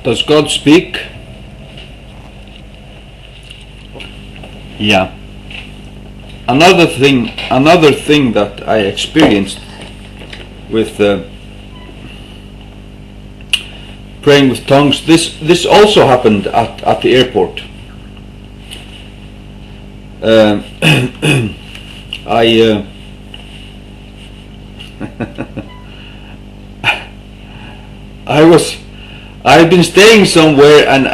Does God speak? Yeah. Another thing that I experienced with praying with tongues. This also happened at the airport. I had been staying somewhere and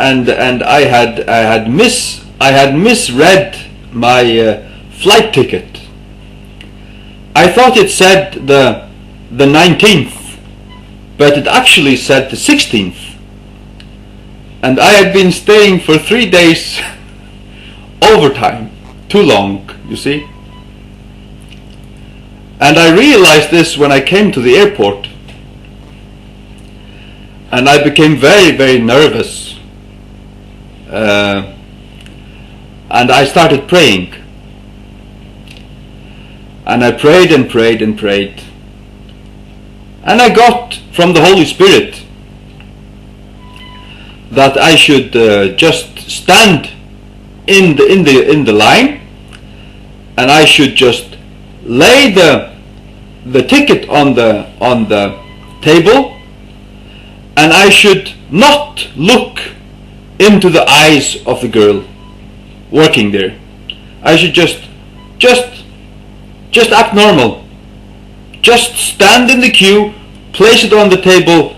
I had misread my flight ticket. I thought it said the 19th, but it actually said the 16th. And I had been staying for 3 days overtime, too long, you see. And I realized this when I came to the airport. And I became very, very nervous. And I started praying. And I prayed and prayed and prayed. And I got from the Holy Spirit that I should just stand in the line, and I should just lay the ticket on the table, and I should not look into the eyes of the girl working there. I should just act normal. Just stand in the queue, place it on the table,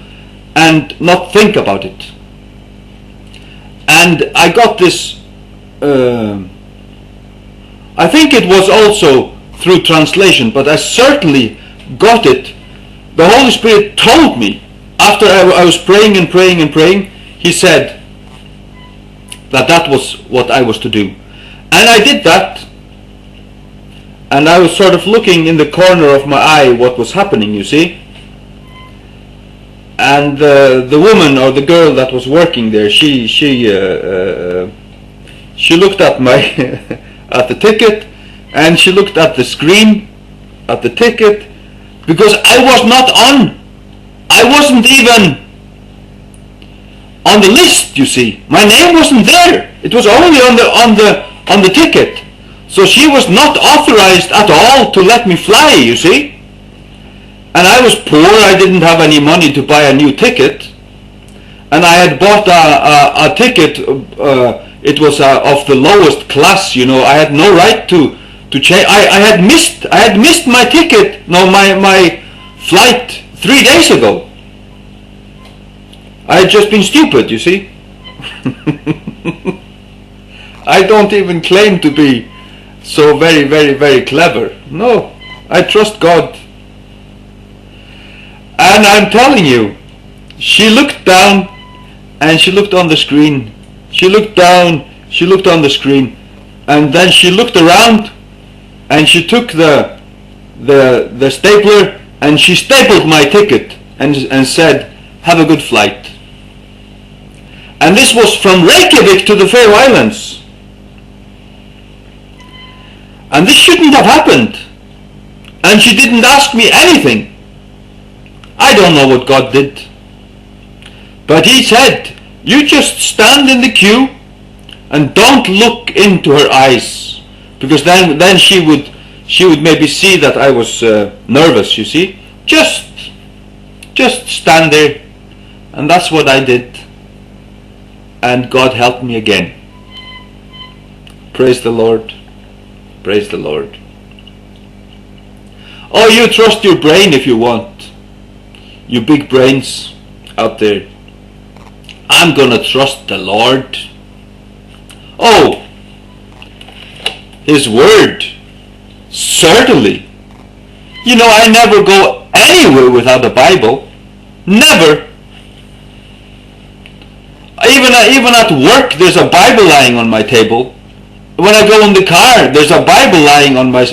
and not think about it. And I got this, I think it was also through translation, but I certainly got it. The Holy Spirit told me, after I was praying and praying and praying, He said that was what I was to do. And I did that. And I was sort of looking in the corner of my eye what was happening, you see. And the woman or the girl that was working there, she looked at my at the ticket, and she looked at the screen at the ticket, because I wasn't even on the list, you see. My name wasn't there. It was only on the ticket. So she was not authorized at all to let me fly, you see. And I was poor, I didn't have any money to buy a new ticket. And I had bought a ticket, it was of the lowest class, you know. I had no right to change. I had missed my ticket, my flight 3 days ago. I had just been stupid, you see. I don't even claim to be so very, very, very clever. No, I trust God. And I'm telling you, she looked down and she looked on the screen. She looked down, she looked on the screen, and then she looked around and she took the stapler and she stapled my ticket and said, "Have a good flight." And this was from Reykjavik to the Faroe Islands. And this shouldn't have happened. And she didn't ask me anything. I don't know what God did. But He said, "You just stand in the queue and don't look into her eyes." Because then she would maybe see that I was nervous, you see. Just stand there. And that's what I did. And God helped me again. Praise the Lord. Praise the Lord. Oh, you trust your brain if you want. You big brains out there. I'm gonna trust the Lord. Oh, His Word. Certainly. You know, I never go anywhere without a Bible. Never. Even at work, there's a Bible lying on my table. When I go in the car, there's a Bible lying on my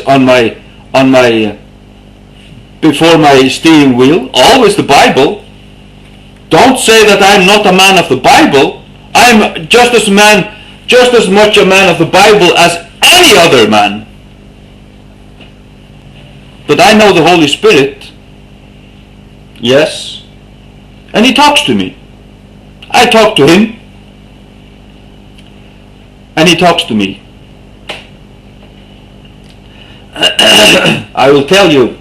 before my steering wheel. Always the Bible. Don't say that I'm not a man of the Bible. I'm just as much a man of the Bible as any other man. But I know the Holy Spirit. Yes. And He talks to me. I talk to him, and he talks to me. I will tell you,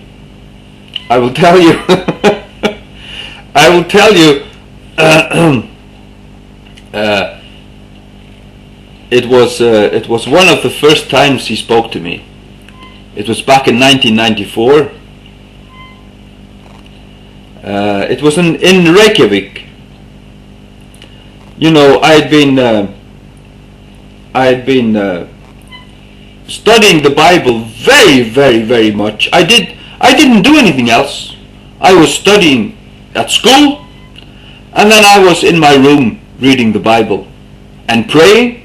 I will tell you, it was one of the first times he spoke to me. It was back in 1994. It was in Reykjavik. You know, I had been studying the Bible very, very, very much. I didn't do anything else. I was studying at school, and then I was in my room reading the Bible and praying,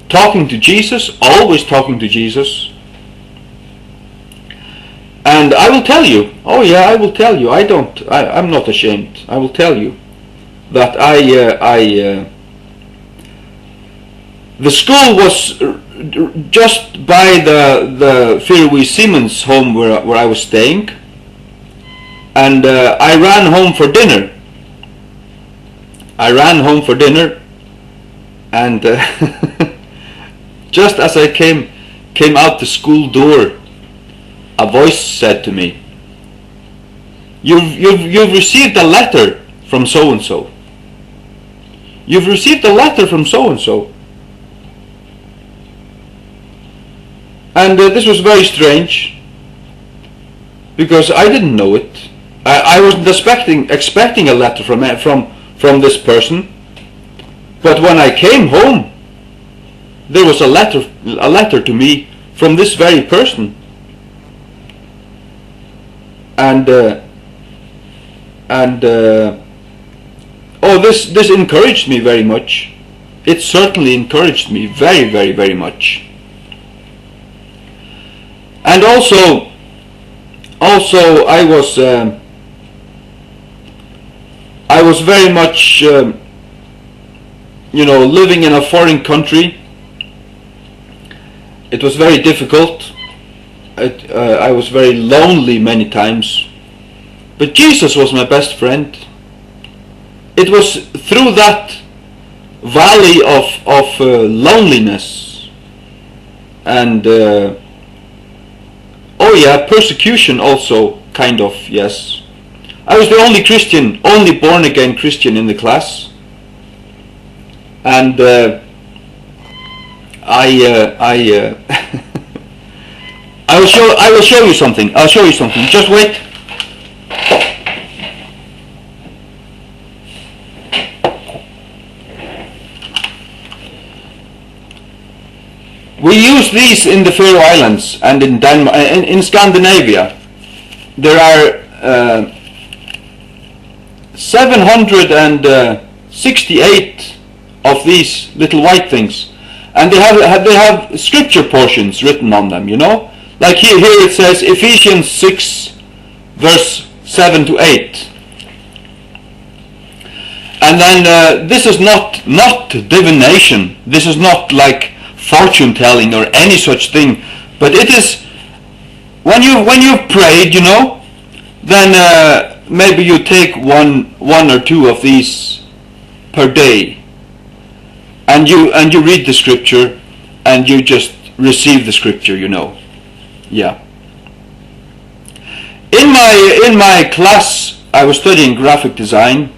talking to Jesus, always talking to Jesus. And I will tell you, oh yeah, I will tell you, I'm not ashamed. I will tell you that the school was just by the fellowhip Siemens home where I was staying, and I ran home for dinner. And just as I came out the school door, a voice said to me, "You've received a letter from so and so. You've received a letter from so and so." And this was very strange, because I didn't know it. I wasn't expecting a letter from this person. But when I came home, there was a letter to me from this very person. And this encouraged me very much. It certainly encouraged me very, very, very much. And also I was very much living in a foreign country. It was very difficult. I was very lonely many times, but Jesus was my best friend. It was through that valley of loneliness and persecution also, kind of, yes. I was the only born again Christian in the class, and I will show you something. I'll show you something. Just wait. We use these in the Faroe Islands and in Denmark, in Scandinavia. There are 768 of these little white things, and they have scripture portions written on them. Like here it says Ephesians 6 verse 7 to 8. And then this is not divination. This is not like fortune telling or any such thing, but it is when you've prayed, then maybe you take one or two of these per day, and you read the scripture, and you just receive the scripture. Yeah. In my class, I was studying graphic design.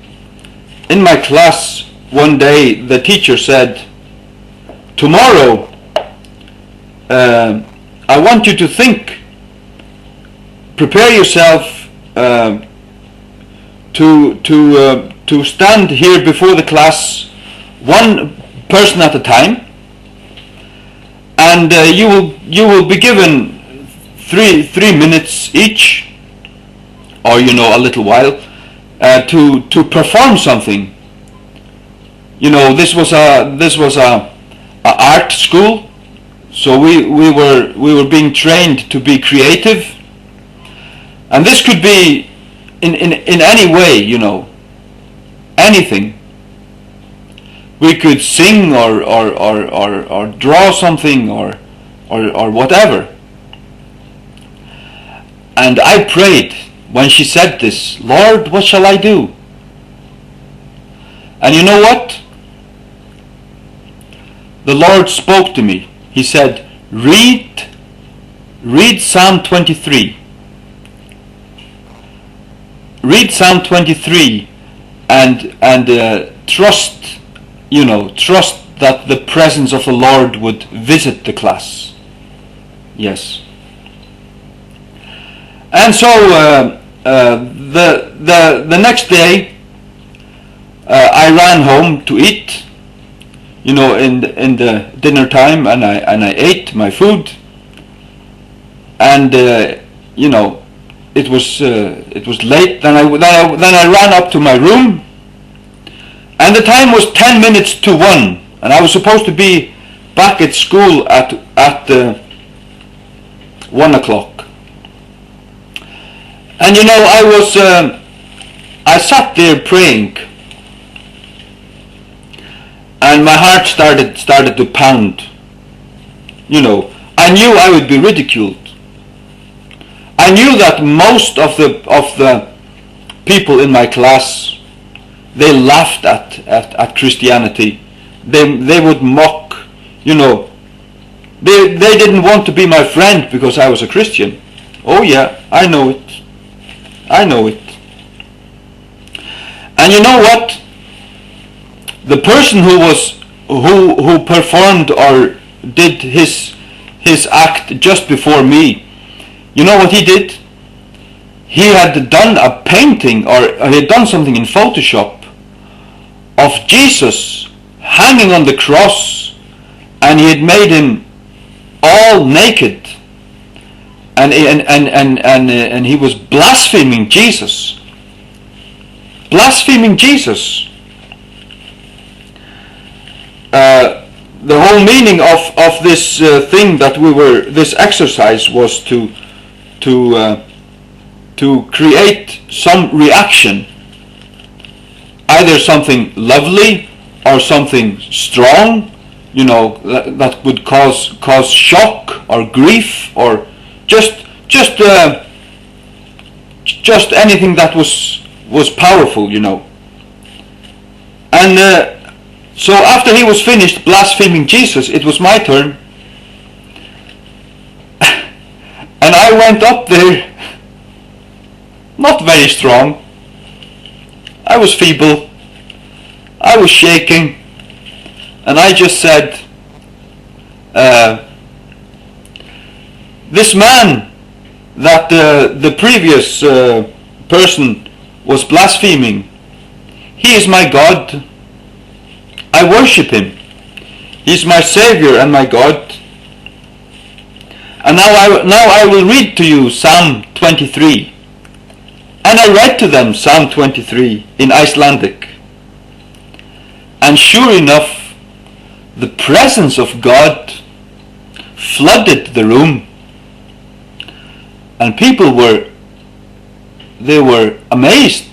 In my class one day, the teacher said, "Tomorrow, I want you to think. Prepare yourself to stand here before the class, one person at a time, and you will be given 3 minutes each, or a little while, to perform something. This was a art school, so we were being trained to be creative, and this could be in any way, anything. We could sing or draw something or whatever. And I prayed when she said this, "Lord, what shall I do?" And you know what? The Lord spoke to me. He said, read Psalm 23. Read Psalm 23 and trust that the presence of the Lord would visit the class. Yes. And so the next day I ran home to eat, in the dinner time, and I ate my food, and it was late. Then I ran up to my room, and the time was 10 minutes to 1, and I was supposed to be back at school at 1 o'clock. And I sat there praying, and my heart started to pound. I knew I would be ridiculed. I knew that most of the people in my class, they laughed at Christianity. They would mock. They didn't want to be my friend because I was a Christian. Oh yeah, I know it. And you know what? The person who performed or did his act just before me, you know what he did? He had done a painting, or he had done something in Photoshop of Jesus hanging on the cross, and he had made him all naked, and he was blaspheming Jesus. The whole meaning of this thing this exercise was to create some reaction, either something lovely or something strong, that would cause shock or grief, or just anything that was powerful, And so after he was finished blaspheming Jesus, it was my turn. And I went up there, not very strong. I was feeble. I was shaking. And I just said, this man that the previous person was blaspheming, he is my God. I worship him. He's my Savior and my God. And now I will read to you Psalm 23. And I read to them Psalm 23 in Icelandic. And sure enough, the presence of God flooded the room. And people were amazed.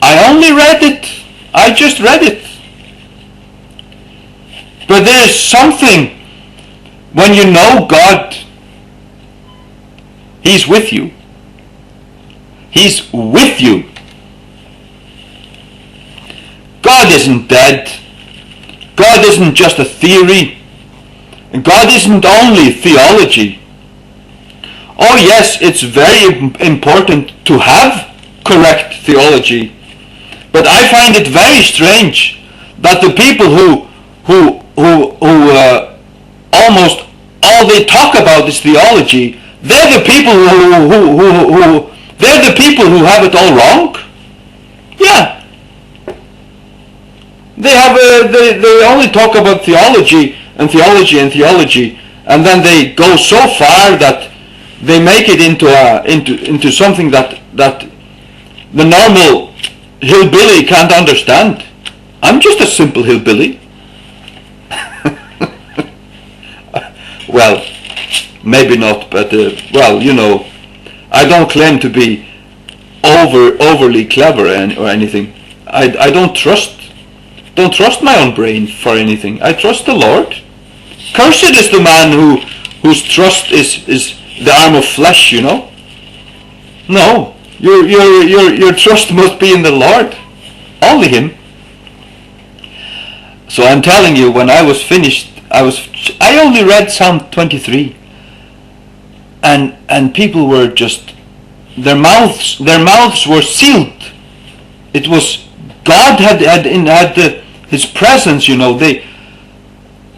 I only read it. I just read it. But there is something when you know God. He's with you. He's with you. God isn't dead. God isn't just a theory. God isn't only theology. Oh yes, it's very important to have correct theology. But I find it very strange that the people who almost all they talk about is theology, they're the people they're the people who have it all wrong. Yeah. They only talk about theology, and and then they go so far that they make it into something that the normal hillbilly can't understand. I'm just a simple hillbilly. Well, maybe not, but I don't claim to be overly clever or anything. I don't trust my own brain for anything. I trust the Lord. Cursed is the man whose trust is the arm of flesh. No, your trust must be in the Lord, only Him. So I'm telling you, when I was finished, I only read Psalm 23, and people were just, their mouths were sealed. It was, God had His presence, you know. They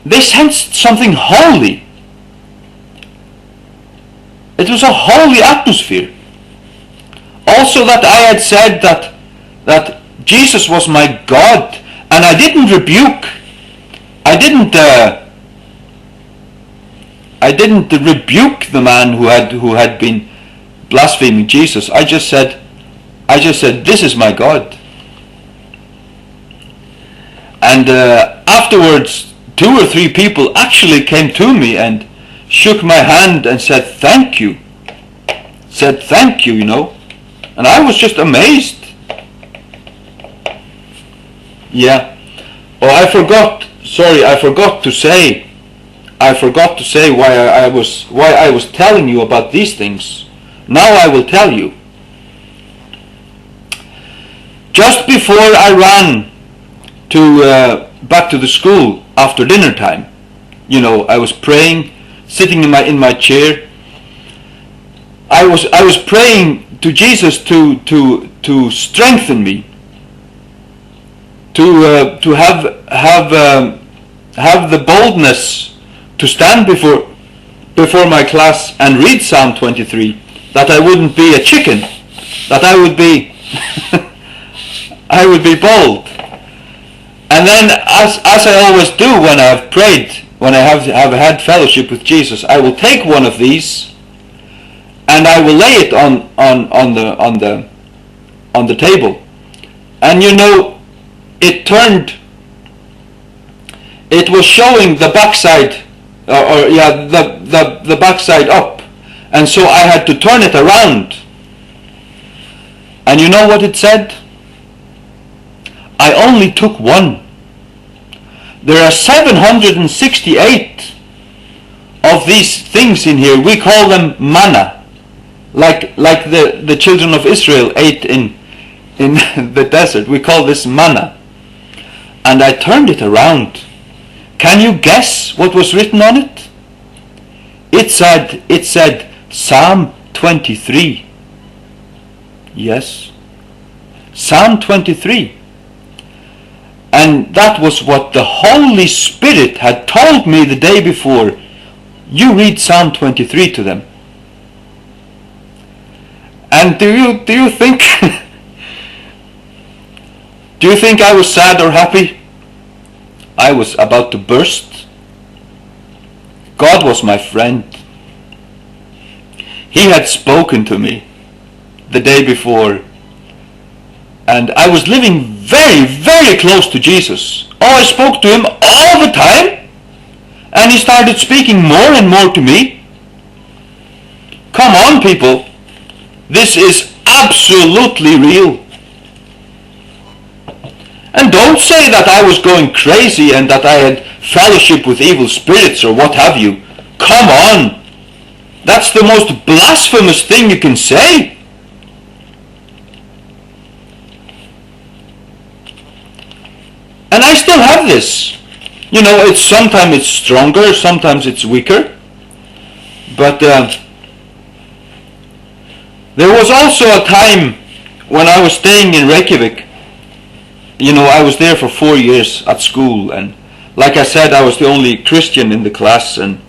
sensed something holy. It was a holy atmosphere. Also, that I had said that Jesus was my God, and I didn't rebuke. I didn't rebuke the man who had been blaspheming Jesus. I just said, this is my God. And afterwards, 2 or 3 people actually came to me and shook my hand and said thank you. Said thank you, you know. And I was just amazed. Yeah. Oh, I forgot to say why I was telling you about these things. Now I will tell you. Just before I ran back to the school after dinner time, you know, I was praying, sitting in my chair. I was praying to Jesus to strengthen me, to have the boldness to stand before my class and read Psalm 23, that I wouldn't be a chicken, that I would be I would be bold. And then, as I always do when I've prayed, when I have had fellowship with Jesus, I will take one of these and I will lay it on the table. And you know, it was showing the backside, the backside up, and so I had to turn it around. And you know what it said? I only took one. There are 768 of these things in here. We call them manna, like the children of Israel ate in the desert. We call this manna. And I turned it around. Can you guess what was written on it? It said Psalm 23. Yes, Psalm 23. And that was what the Holy Spirit had told me the day before. You read Psalm 23 to them. And do you think do you think I was sad or happy? I was about to burst. God was my friend. He had spoken to me the day before. And I was living very, very close to Jesus. Oh, I spoke to him all the time. And he started speaking more and more to me. Come on, people. This is absolutely real. And don't say that I was going crazy and that I had fellowship with evil spirits or what have you. Come on. That's the most blasphemous thing you can say. And I still have this. You know, sometimes it's stronger, sometimes it's weaker. But there was also a time when I was staying in Reykjavik. You know, I was there for 4 years at school, and like I said, I was the only Christian in the class, and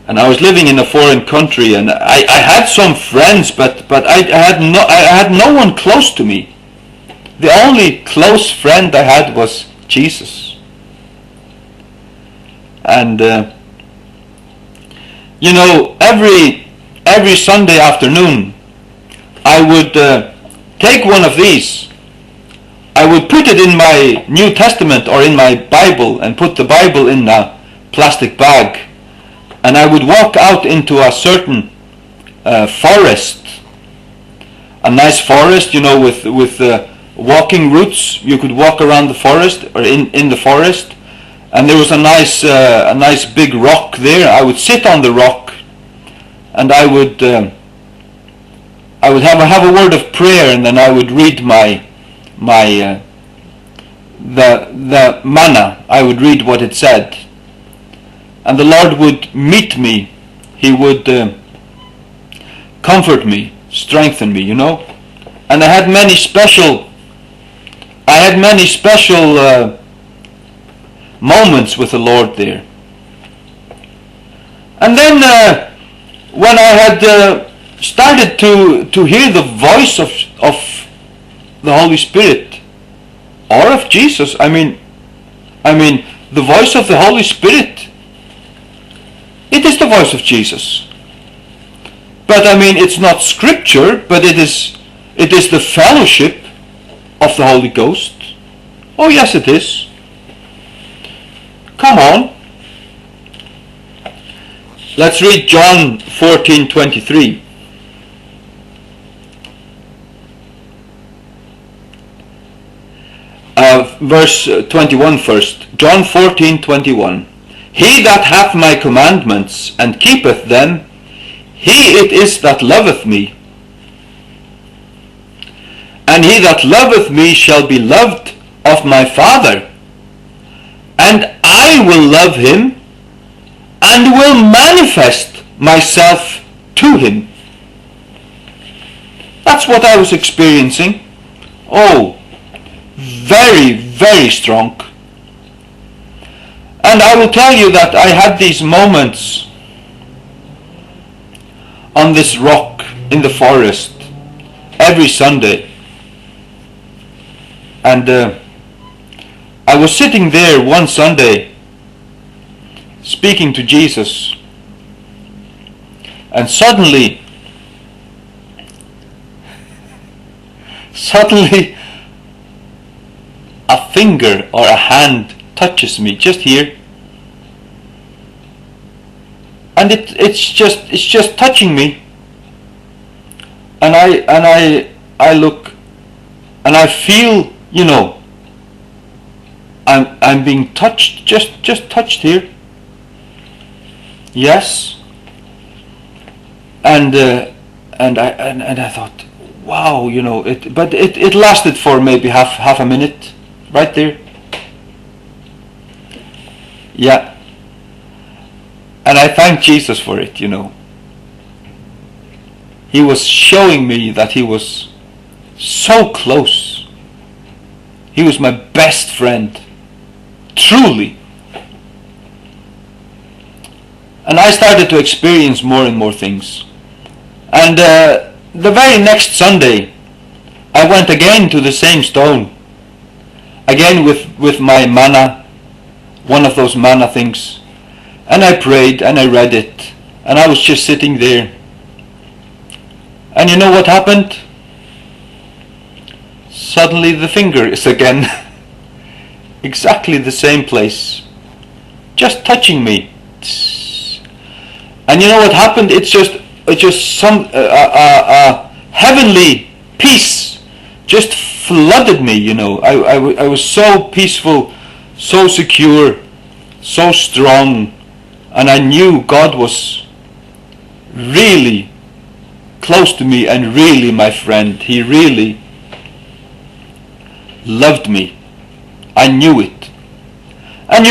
I was living in a foreign country, and I had some friends, but I had no one close to me. The only close friend I had was Jesus. And you know, every Sunday afternoon I would take one of these. I would put it in my New Testament or in my Bible and put the Bible in a plastic bag, and I would walk out into a certain forest, a nice forest, you know, with walking routes. You could walk around the forest or in the forest, and there was a nice big rock there. I would sit on the rock, and I would have a word of prayer, and then I would read my the manna, I would read what it said, and the Lord would meet me. He would comfort me, strengthen me, And I had many special moments with the Lord there. And then when I had started to hear the voice of the Holy Spirit, or of Jesus, I mean the voice of the Holy Spirit, it is the voice of Jesus. But it's not scripture, but it is the fellowship of the Holy Ghost. Oh yes, it is. Come on. Let's read John 14:23. Verse 21 first. John 14:21. He that hath my commandments and keepeth them, he it is that loveth me. And he that loveth me shall be loved of my Father, and I will love him, and will manifest myself to him. That's what I was experiencing. Oh, very, very strong. And I will tell you that I had these moments on this rock in the forest every Sunday. And I was sitting there one Sunday speaking to Jesus, and suddenly a finger or a hand touches me just here, and it's just touching me, and I look and I feel, I'm being touched, just touched here. Yes. And I thought, wow, but it lasted for maybe half a minute, right there. Yeah. And I thank Jesus for it, He was showing me that he was so close. He was my best friend, truly. And I started to experience more and more things. And the very next Sunday, I went again to the same stone, again with my manna, one of those manna things, and I prayed and I read it, and I was just sitting there. And you know what happened? Suddenly the finger is again exactly the same place, just touching me. And you know what happened? It's just some heavenly peace just flooded me. I was so peaceful, so secure, so strong, and I knew God was really close to me and really my friend. He really loved me. I knew it. And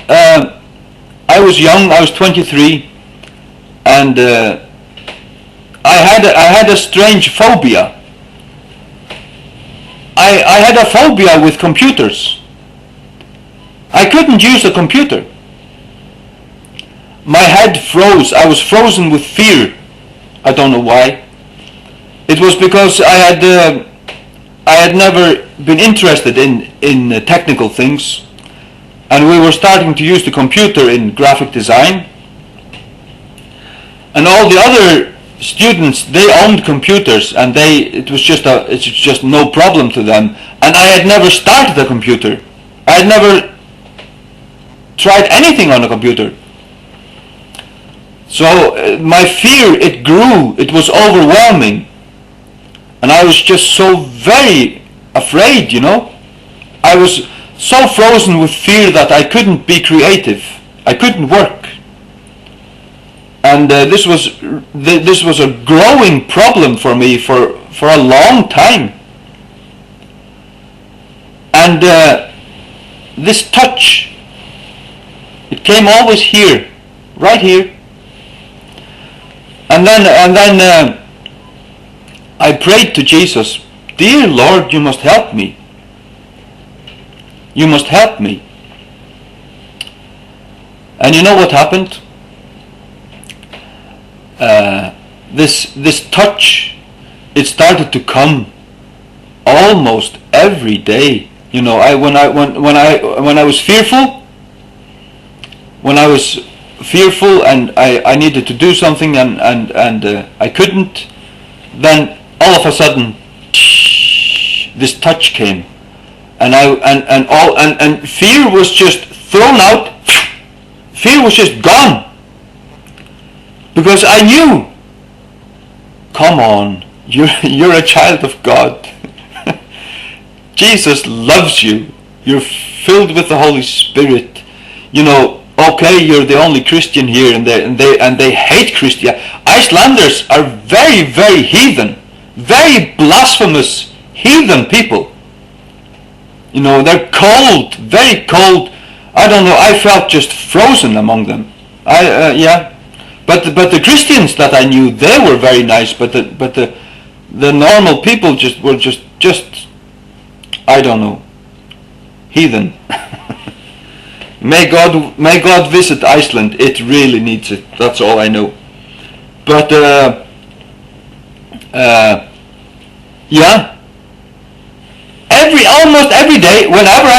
I was young. I was 23. And I had a strange phobia. I had a phobia with computers. I couldn't use a computer. My head froze. I was frozen with fear. I don't know why. It was because I had never been interested in technical things, and we were starting to use the computer in graphic design. And all the other students, they owned computers, and it's just no problem to them. And I had never started a computer. I had never tried anything on a computer. So my fear, it grew. It was overwhelming, and I was just so very afraid. I was so frozen with fear that I couldn't be creative. I couldn't work. And this was a growing problem for me for a long time. And this touch, it came always here, right here. And then I prayed to Jesus, "Dear Lord, you must help me. You must help me." And you know what happened? This touch, it started to come almost every day. You know, when I was fearful, and I needed to do something and I couldn't, then all of a sudden this touch came, and fear was just thrown out. Fear was just gone, because I knew, come on, you're a child of God. Jesus loves you. You're filled with the Holy Spirit. You know, okay, you're the only Christian here, and they hate Christian. Icelanders are very, very heathen, very blasphemous heathen people. You know, they're cold, very cold. I don't know. I felt just frozen among them. But the Christians that I knew, they were very nice. But the normal people were just I don't know, heathen. May God visit Iceland. It really needs it. That's all I know. But almost every day, whenever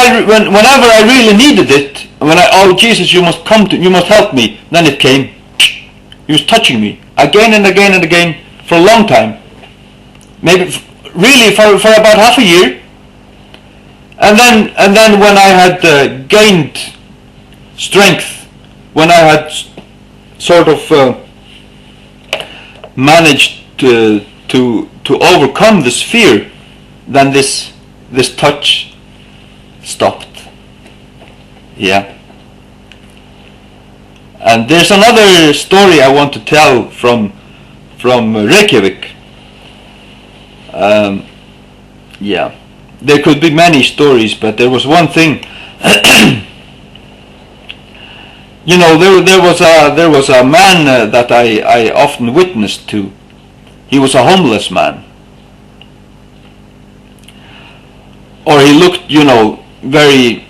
I really needed it, oh Jesus, you must help me, then it came. He was touching me again and again and again for a long time, maybe really for about half a year. And then when I had gained strength, when I had sort of managed to overcome this fear, then this touch stopped. Yeah. And there's another story I want to tell from Reykjavik. There could be many stories, but there was one thing. You know, there was a man that I often witnessed to. He was a homeless man, or he looked, you know, very,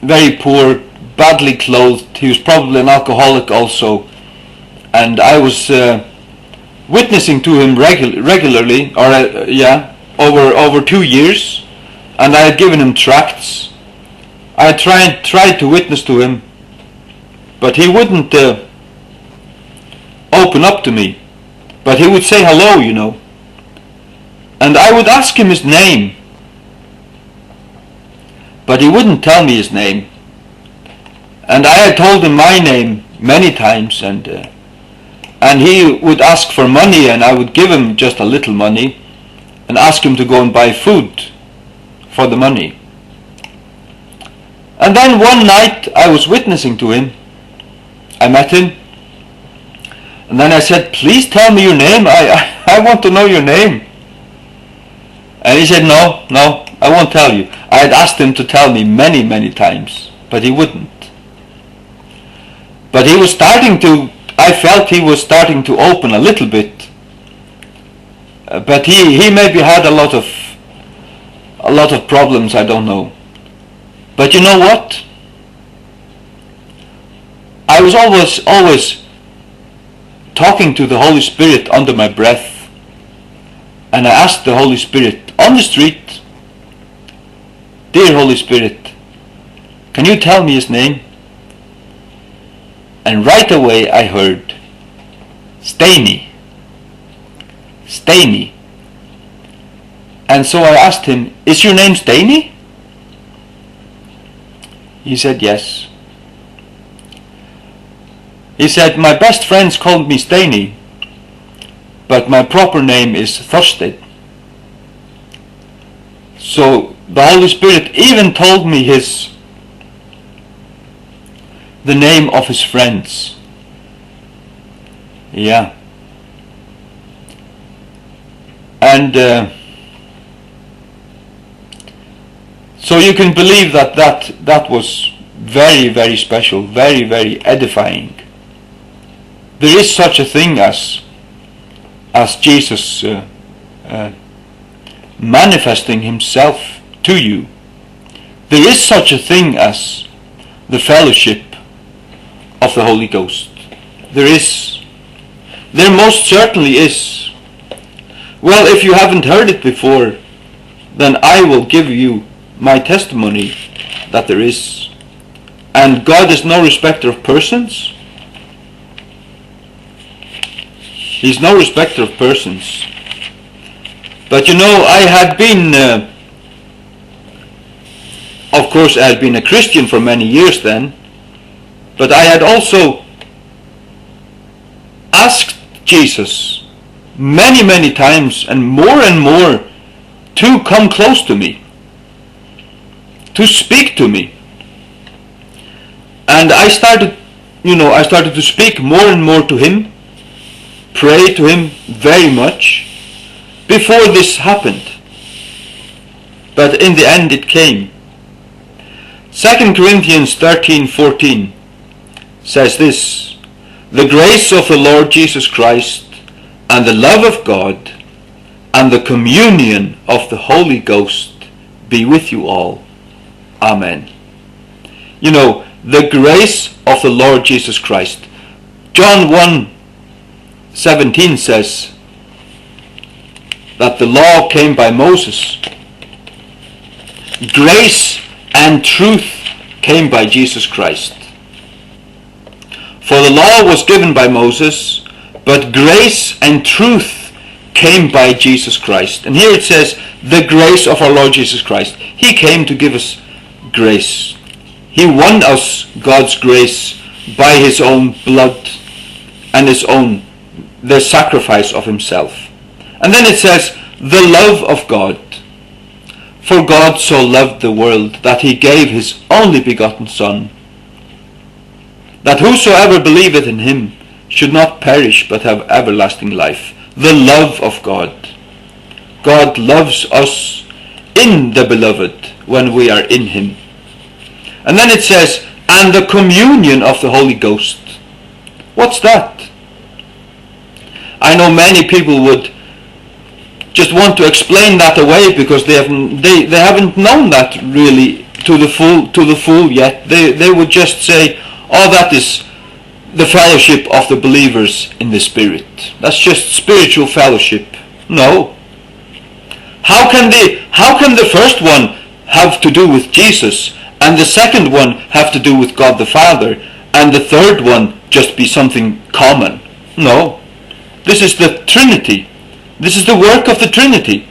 very poor, badly clothed. He was probably an alcoholic also, and I was witnessing to him regularly, over 2 years, and I had given him tracts. I tried to witness to him, but he wouldn't open up to me. But he would say hello, you know, and I would ask him his name, but he wouldn't tell me his name. And I had told him my name many times, and he would ask for money, and I would give him just a little money and ask him to go and buy food for the money. And then one night I was witnessing to him. I met him, and then I said, "Please tell me your name. I want to know your name." And he said, No, I won't tell you. I had asked him to tell me many, many times, but he wouldn't. But he was I felt he was starting to open a little bit. But he maybe had a lot of problems, I don't know. But you know what? I was always talking to the Holy Spirit under my breath, and I asked the Holy Spirit on the street, "Dear Holy Spirit, can you tell me his name?" And right away I heard, Steini. And so I asked him, "Is your name Steini?" He said, "Yes." He said, "My best friends called me Steini, but my proper name is Thorstein." So the Holy Spirit even told me the name of his friends. Yeah. And So you can believe that was very, very special, very, very edifying. There is such a thing as Jesus manifesting himself to you. There is such a thing as the fellowship of the Holy Ghost. There is. There most certainly is. Well, if you haven't heard it before, then I will give you my testimony that there is. And God is no respecter of persons. He's no respecter of persons. But you know, I had been, of course I had been a Christian for many years then, but I had also asked Jesus many, many times and more to come close to me, to speak to me. And I started to speak more and more to him, pray to him very much before this happened. But in the end it came. 2 Corinthians 13:14 says this: "The grace of the Lord Jesus Christ and the love of God and the communion of the Holy Ghost be with you all. Amen." You know, the grace of the Lord Jesus Christ. John 1:17 says that the law came by Moses. Grace and truth came by Jesus Christ. For the law was given by Moses, but grace and truth came by Jesus Christ. And here it says, the grace of our Lord Jesus Christ. He came to give us grace. He won us God's grace by his own blood and the sacrifice of himself. And then it says, the love of God. For God so loved the world that he gave his only begotten Son, that whosoever believeth in him should not perish but have everlasting life. The love of God. God loves us in the beloved when we are in him. And then it says, and the communion of the Holy Ghost. What's that? I know many people would just want to explain that away because they haven't known that really to the full yet. They would just say, oh, that is the fellowship of the believers in the Spirit. That's just spiritual fellowship. No. How can the first one have to do with Jesus, and the second one have to do with God the Father, and the third one just be something common? No. This is the Trinity. This is the work of the Trinity.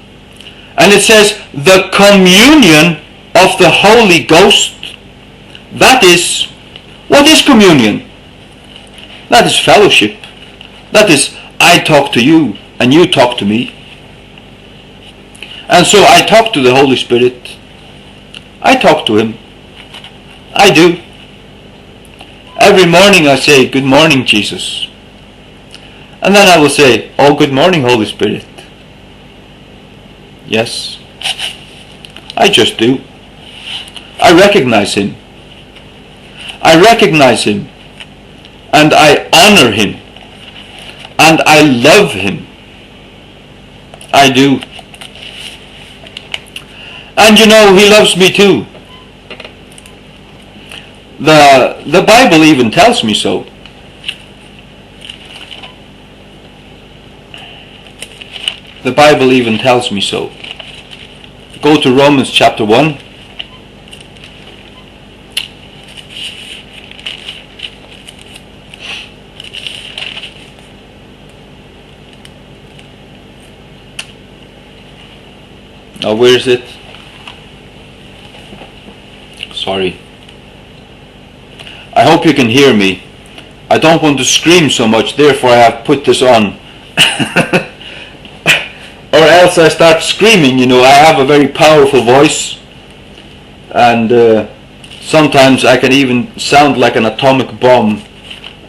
And it says, the communion of the Holy Ghost. That is, what is communion? That is fellowship. That is, I talk to you and you talk to me. And so I talk to the Holy Spirit. I talk to him. I do. Every morning I say, good morning, Jesus. And then I will say, oh, good morning, Holy Spirit. Yes, I just do. I recognize him. I recognize him. And I honor him. And I love him. I do. And you know, he loves me too. The Bible even tells me so. The Bible even tells me so. Go to Romans chapter 1. Now where is it? Sorry. I hope you can hear me. I don't want to scream so much, therefore I have put this on. Or else I start screaming, you know. I have a very powerful voice, and sometimes I can even sound like an atomic bomb,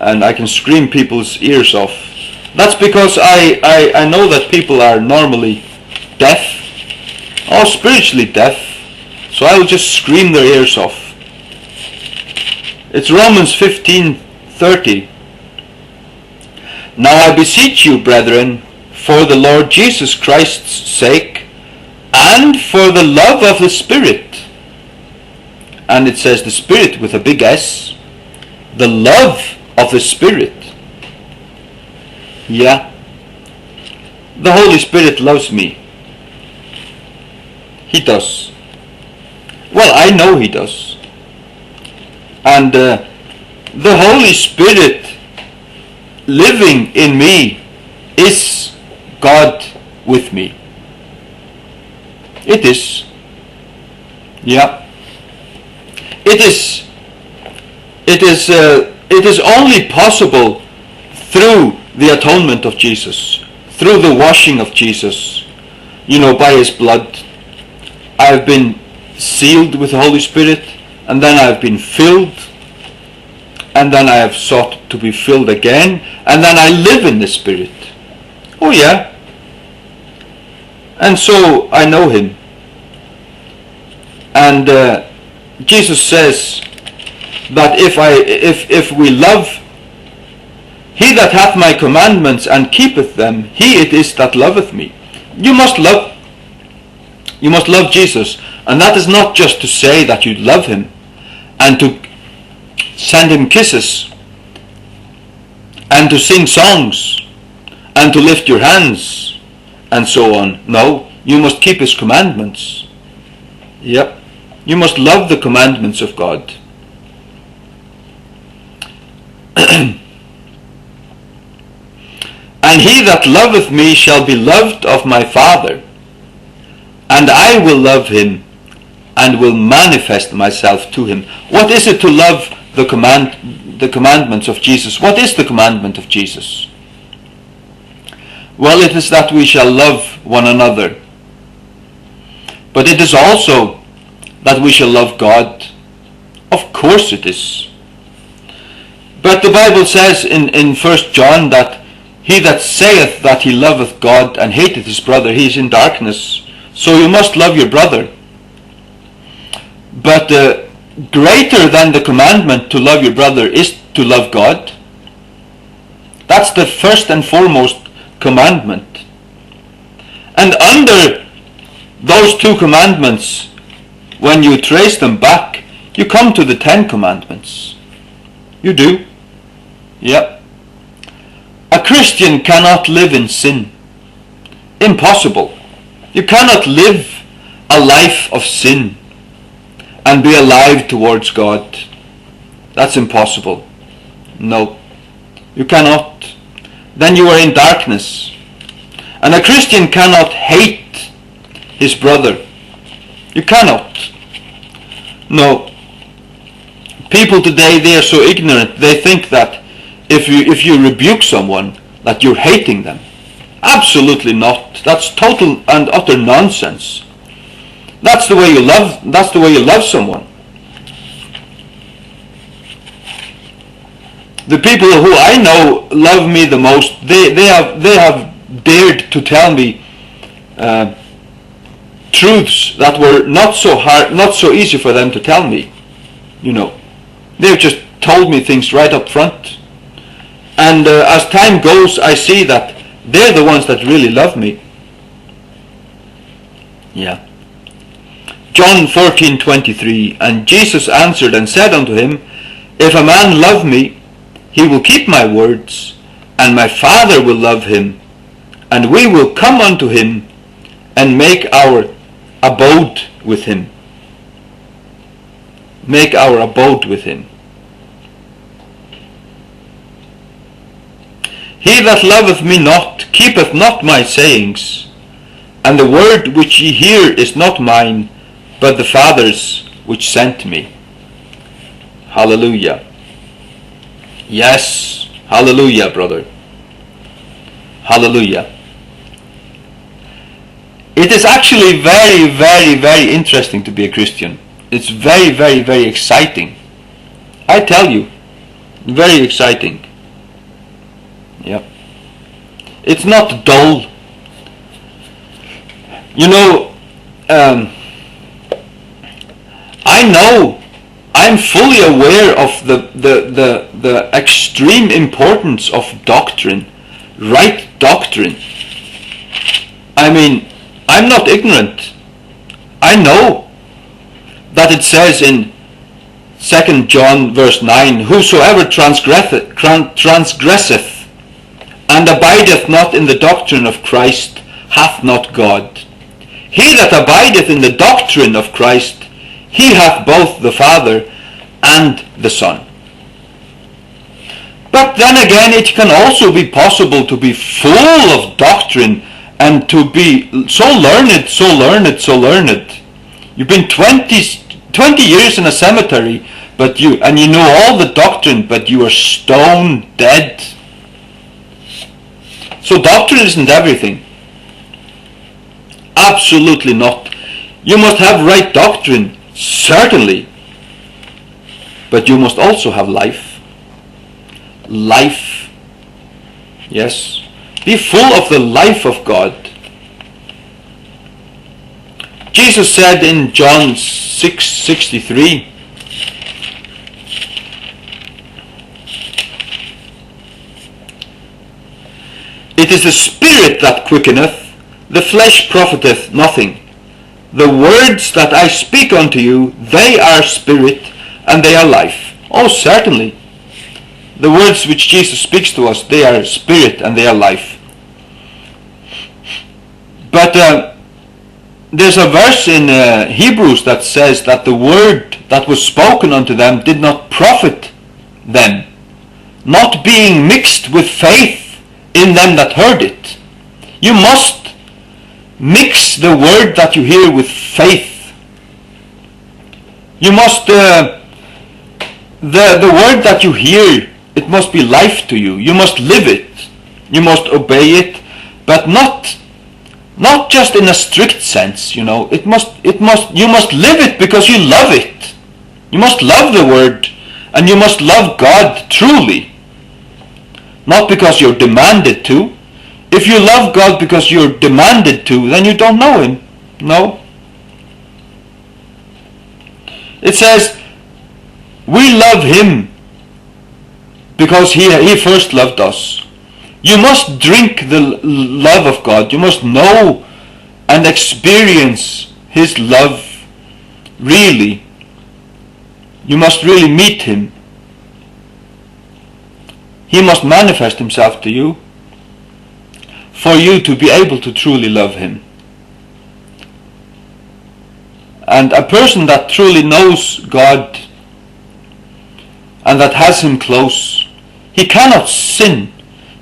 and I can scream people's ears off. That's because I know that people are normally deaf, or spiritually deaf, So I will just scream their ears off. It's Romans 15:30. Now I beseech you, brethren, for the Lord Jesus Christ's sake, and for the love of the Spirit. And it says the Spirit with a big S. The love of the Spirit. Yeah. The Holy Spirit loves me. He does. Well, I know He does. And the Holy Spirit living in me is God with me. It is. Yeah. It is only possible through the atonement of Jesus, through the washing of Jesus, by His blood. I have been sealed with the Holy Spirit, and then I have been filled, and then I have sought to be filled again, and then I live in the Spirit. Oh yeah. And so I know Him. And Jesus says that if we love, he that hath my commandments and keepeth them, he it is that loveth me. You must love Jesus, and that is not just to say that you love Him and to send Him kisses and to sing songs and to lift your hands and so on. No, you must keep His commandments. Yep. You must love the commandments of God. And he that loveth me shall be loved of my Father, and I will love him, and will manifest myself to him. What is it to love the commandments of Jesus? What is the commandment of Jesus? Well, it is that we shall love one another. But it is also that we shall love God. Of course it is. But the Bible says in 1 John that he that saith that he loveth God and hateth his brother, he is in darkness. So you must love your brother. But greater than the commandment to love your brother is to love God. That's the first and foremost commandment. And under those two commandments, when you trace them back, you come to the 10 commandments. You do. Yep. A Christian cannot live in sin. Impossible. You cannot live a life of sin and be alive towards God. That's impossible. No. You cannot. Then you are in darkness. And a Christian cannot hate his brother. You cannot. No. People today, they are so ignorant. They think that if you rebuke someone, that you're hating them. Absolutely not. That's total and utter nonsense. That's the way you love. That's the way you love someone. The people who I know love me the most, they have dared to tell me truths that were not so hard, not so easy for them to tell me. They've just told me things right up front. And as time goes, I see that they're the ones that really love me. Yeah. John 14:23, and Jesus answered and said unto him, If a man love me, he will keep my words, and my Father will love him, and we will come unto him, and make our abode with him. Make our abode with him. He that loveth me not, keepeth not my sayings, and the word which ye hear is not mine, but the Father's which sent me. Hallelujah. Yes, hallelujah, brother. Hallelujah. It is actually very, very, very interesting to be a Christian. It's very, very, very exciting. I tell you, very exciting. Yeah. It's not dull. I'm fully aware of the extreme importance of doctrine, right doctrine. I mean, I'm not ignorant. I know that it says in 2 John verse 9, whosoever transgresseth and abideth not in the doctrine of Christ hath not God. He that abideth in the doctrine of Christ, he hath both the Father and the Son. But then again, it can also be possible to be full of doctrine and to be so learned. You've been 20 years in a cemetery, and you know all the doctrine, but you are stone dead. So doctrine isn't everything. Absolutely not. You must have right doctrine, certainly, but you must also have life. Life. Yes. Be full of the life of God. Jesus said in John 6:63, it is the Spirit that quickeneth, the flesh profiteth nothing. The words that I speak unto you, they are spirit and they are life. Oh, certainly. The words which Jesus speaks to us, they are spirit and they are life. But there's a verse in Hebrews that says that the word that was spoken unto them did not profit them, not being mixed with faith in them that heard it. You must mix the word that you hear with faith. You must, the word that you hear, it must be life to you. You must live it. You must obey it, but not just in a strict sense, you know. You must live it because you love it. You must love the word, and you must love God truly. Not because you're demanded to. If you love God because you're demanded to, then you don't know Him. No. It says, we love Him because He first loved us. You must drink the love of God. You must know and experience His love really. You must really meet Him. He must manifest Himself to you for you to be able to truly love Him. And a person that truly knows God and that has Him close, he cannot sin.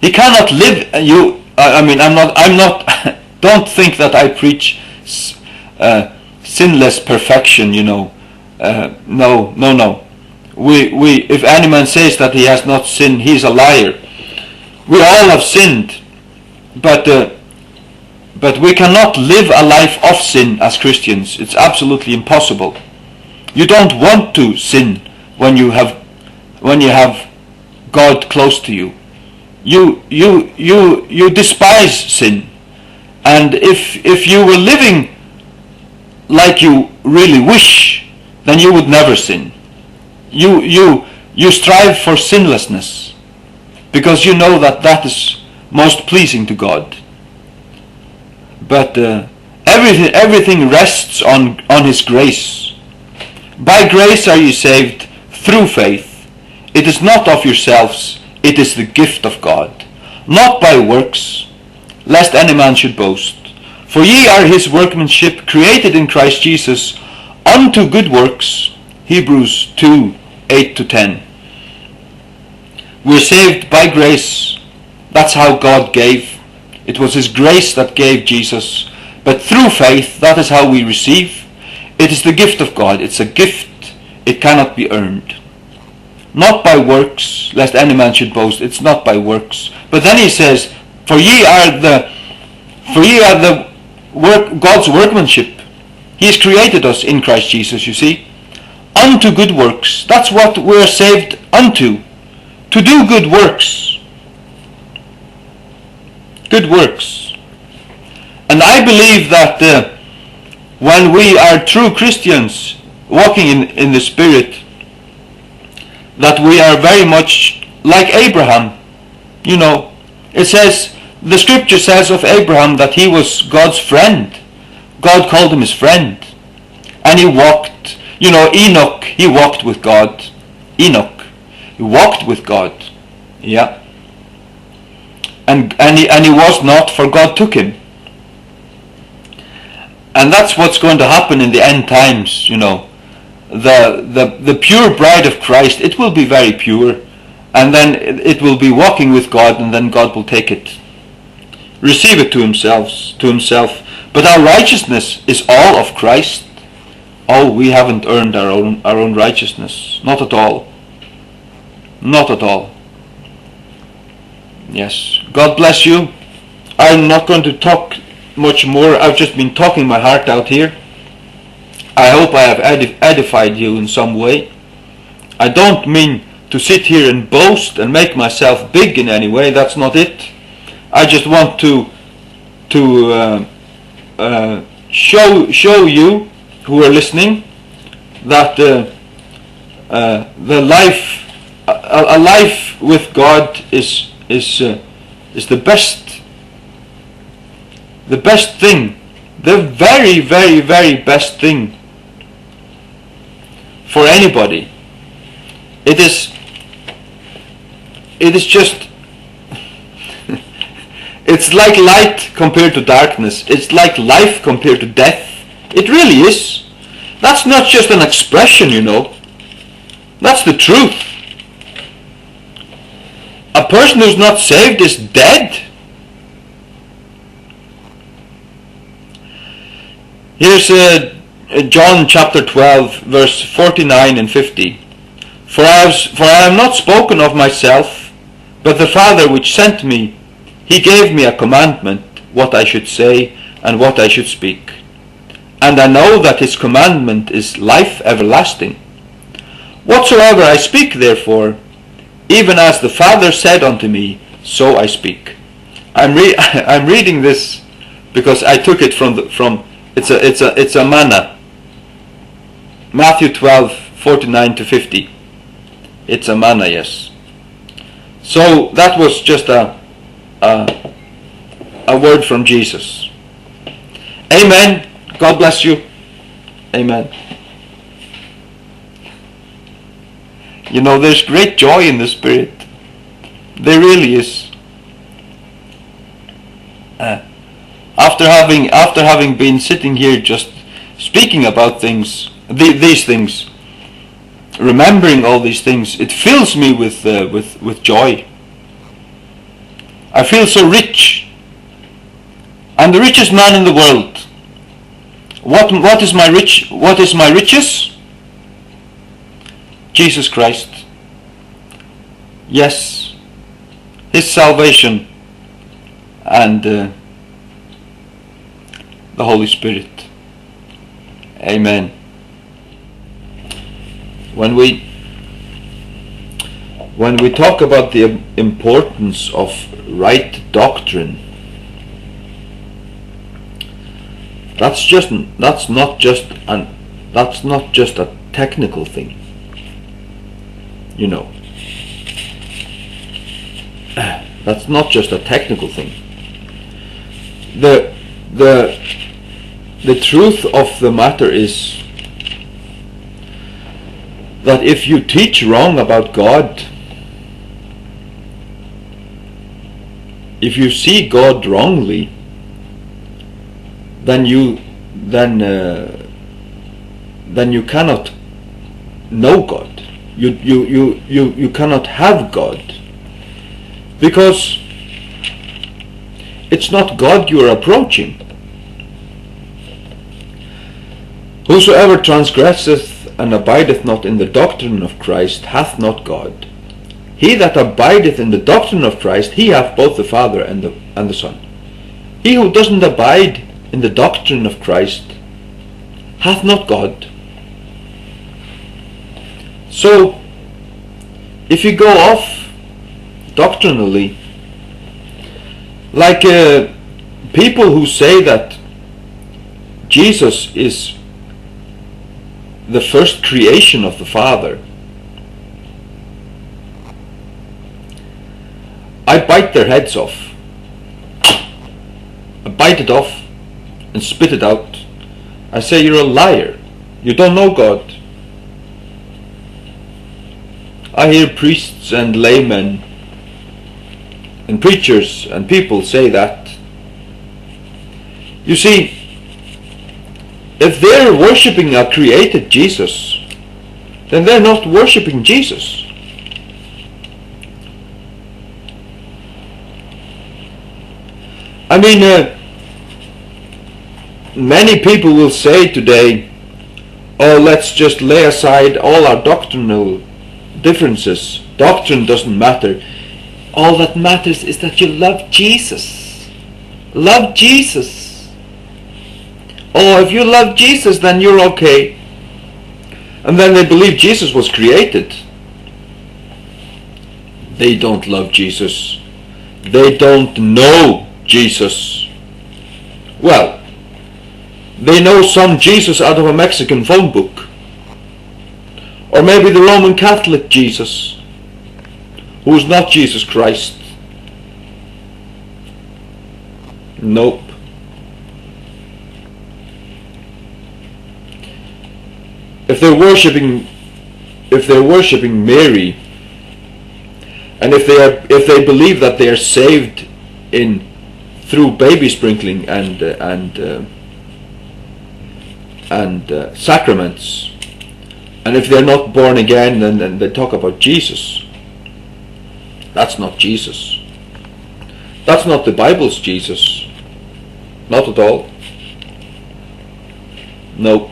He cannot live. I'm not. Don't think that I preach sinless perfection. You know. No. We. If any man says that he has not sinned, he is a liar. We all have sinned, but we cannot live a life of sin as Christians. It's absolutely impossible. You don't want to sin when you have God close to you. You despise sin, and if you were living like you really wish, then you would never sin. You strive for sinlessness because you know that is most pleasing to God. But everything rests on His grace. By grace are you saved through faith. It is not of yourselves, it is the gift of God, not by works, lest any man should boast. For ye are His workmanship, created in Christ Jesus, unto good works. Hebrews 2:8-10. We're saved by grace. That's how God gave. It was His grace that gave Jesus. But through faith, that is how we receive. It is the gift of God. It's a gift. It cannot be earned. Not by works, lest any man should boast. It's not by works. But then He says, for ye are God's workmanship. He has created us in Christ Jesus, you see. Unto good works. That's what we're saved unto. To do good works. Good works. And I believe that when we are true Christians, in the Spirit, that we are very much like Abraham. You know, it says, the scripture says of Abraham that he was God's friend. God called him his friend. And he walked, you know, Enoch, he walked with God. Enoch, he walked with God. Yeah. And he was not, for God took him. And that's what's going to happen in the end times, you know. The pure bride of Christ, it will be very pure. And then it will be walking with God, and then God will take it. Receive it to himself. But our righteousness is all of Christ. Oh, we haven't earned our own righteousness. Not at all. Not at all. Yes. God bless you. I'm not going to talk much more. I've just been talking my heart out here. I hope I have edified you in some way. I don't mean to sit here and boast and make myself big in any way. That's not it. I just want to show you who are listening that the life, a life with God is the best thing, the very, very, very best thing for anybody. It is just, it's like light compared to darkness. It's like life compared to death. It really is. That's not just an expression, you know. That's the truth. A person who's not saved is dead. Here's John chapter 12, verse 49 and 50. For I am not spoken of myself, but the Father which sent me, he gave me a commandment, what I should say and what I should speak. And I know that his commandment is life everlasting. Whatsoever I speak, therefore, even as the Father said unto me, so I speak. I'm reading this because I took it from it's a manna. Matthew 12, 49 to 50. It's a manna, yes. So that was just a word from Jesus. Amen. God bless you. Amen. You know, there's great joy in the Spirit. There really is. After having been sitting here just speaking about things, these things, remembering all these things, it fills me with joy. I feel so rich. I'm the richest man in the world. What is my riches? Jesus Christ. Yes, his salvation and the Holy Spirit. Amen. When we talk about the importance of right doctrine, that's not just a technical thing. You know, that's not just a technical thing. The truth of the matter is that if you teach wrong about God, if you see God wrongly, then you cannot know God. You cannot have God, because it's not God you are approaching. Whosoever transgresseth and abideth not in the doctrine of Christ hath not God. He that abideth in the doctrine of Christ, he hath both the Father and the Son. He who doesn't abide in the doctrine of Christ hath not God. So, if you go off doctrinally, like people who say that Jesus is the first creation of the Father. I bite their heads off. I bite it off and spit it out. I say, you're a liar. You don't know God. I hear priests and laymen and preachers and people say that. You see, if they're worshipping a created Jesus, then they're not worshipping Jesus. I mean, many people will say today, oh, let's just lay aside all our doctrinal differences. Doctrine doesn't matter. All that matters is that you love Jesus. Love Jesus. Oh, if you love Jesus, then you're okay. And then they believe Jesus was created. They don't love Jesus. They don't know Jesus. Well, they know some Jesus out of a Mexican phone book. Or maybe the Roman Catholic Jesus, who is not Jesus Christ. Nope. If they're worshipping Mary, and if they believe that they are saved through baby sprinkling and sacraments, and if they're not born again, then they talk about Jesus. That's not Jesus. That's not the Bible's Jesus. Not at all. No.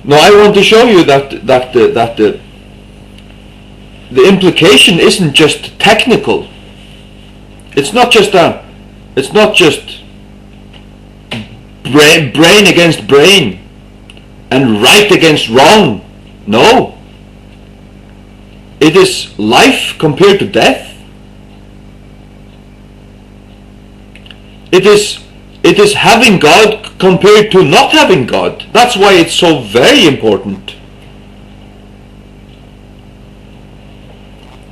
No, I want to show you that the implication isn't just technical. It's not just brain against brain and right against wrong. No. It is life compared to death. It is having God compared to not having God. That's why it's so very important.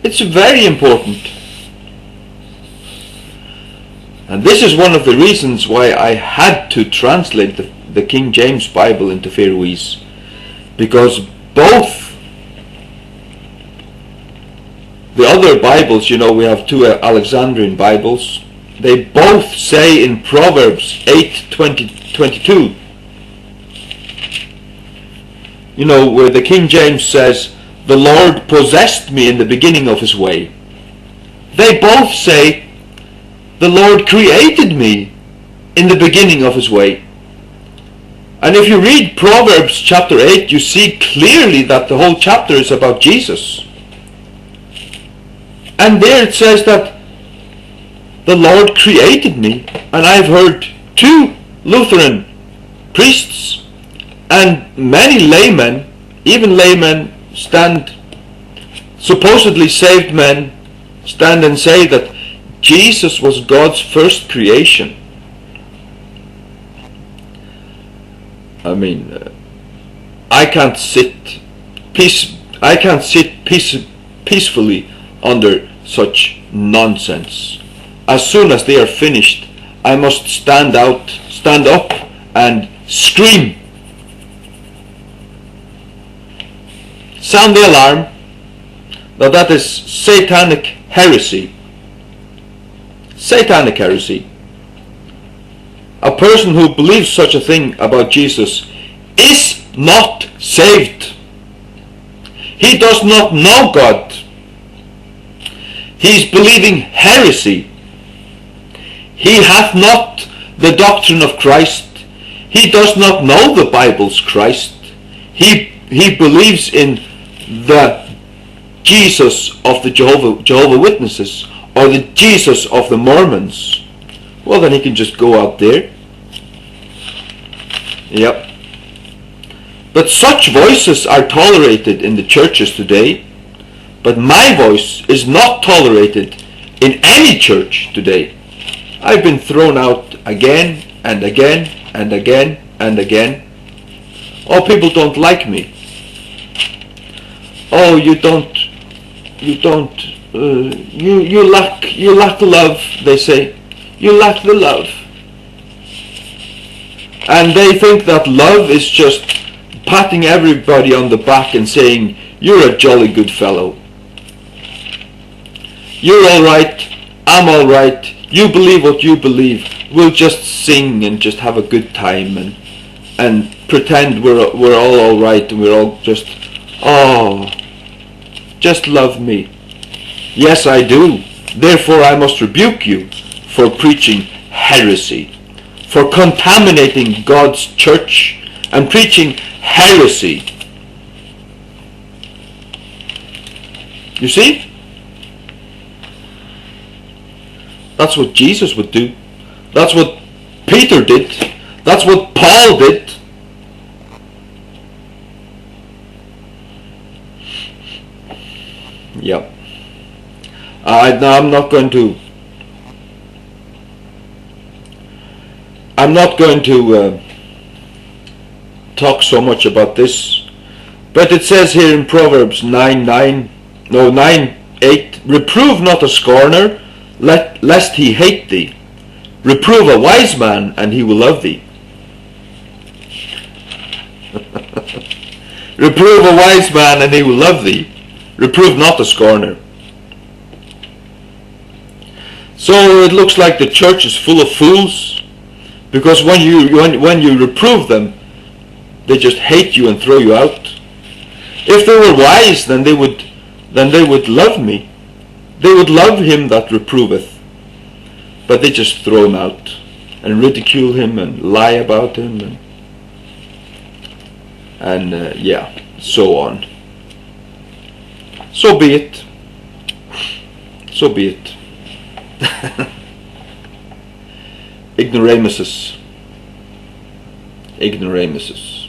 It's very important. And this is one of the reasons why I had to translate the King James Bible into Faroese. Because both the other Bibles, we have two Alexandrian Bibles, they both say in Proverbs 8:22, where the King James says, the Lord possessed me in the beginning of his way. They both say, the Lord created me in the beginning of his way. And if you read Proverbs chapter 8, you see clearly that the whole chapter is about Jesus. And there it says that the Lord created me. And I've heard two Lutheran priests and many laymen, even laymen, supposedly saved men, stand and say that Jesus was God's first creation. I mean, I can't sit peacefully under such nonsense. As soon as they are finished, I must stand up and scream. Sound the alarm. Now that is satanic heresy. Satanic heresy. A person who believes such a thing about Jesus is not saved. He does not know God. He is believing heresy. He hath not the doctrine of Christ. He does not know the Bible's Christ. He believes in the Jesus of the Jehovah Witnesses, or the Jesus of the Mormons. Well, then he can just go out there. Yep. But such voices are tolerated in the churches today. But my voice is not tolerated in any church today. I've been thrown out again and again and again and again Oh, people don't like me. Oh, you lack love, they say. You lack the love. And they think that love is just patting everybody on the back and saying, you're a jolly good fellow. You're alright, I'm alright, you believe what you believe. We'll just sing and just have a good time and pretend we're all alright and we're all just, oh, just love me. Yes, I do. Therefore I must rebuke you for preaching heresy, for contaminating God's church and preaching heresy. You see? That's what Jesus would do. That's what Peter did. That's what Paul did. Yep. Now I'm not going to talk so much about this, but it says here in Proverbs 9:8, reprove not a scorner, lest he hate thee. Reprove a wise man, and he will love thee. Reprove a wise man, and he will love thee. Reprove not a scorner. So it looks like the church is full of fools, because when you reprove them, they just hate you and throw you out. If they were wise, then they would love me. They would love him that reproveth. But they just throw him out and ridicule him and lie about him and so on. So be it. So be it. Ignoramuses. Ignoramuses.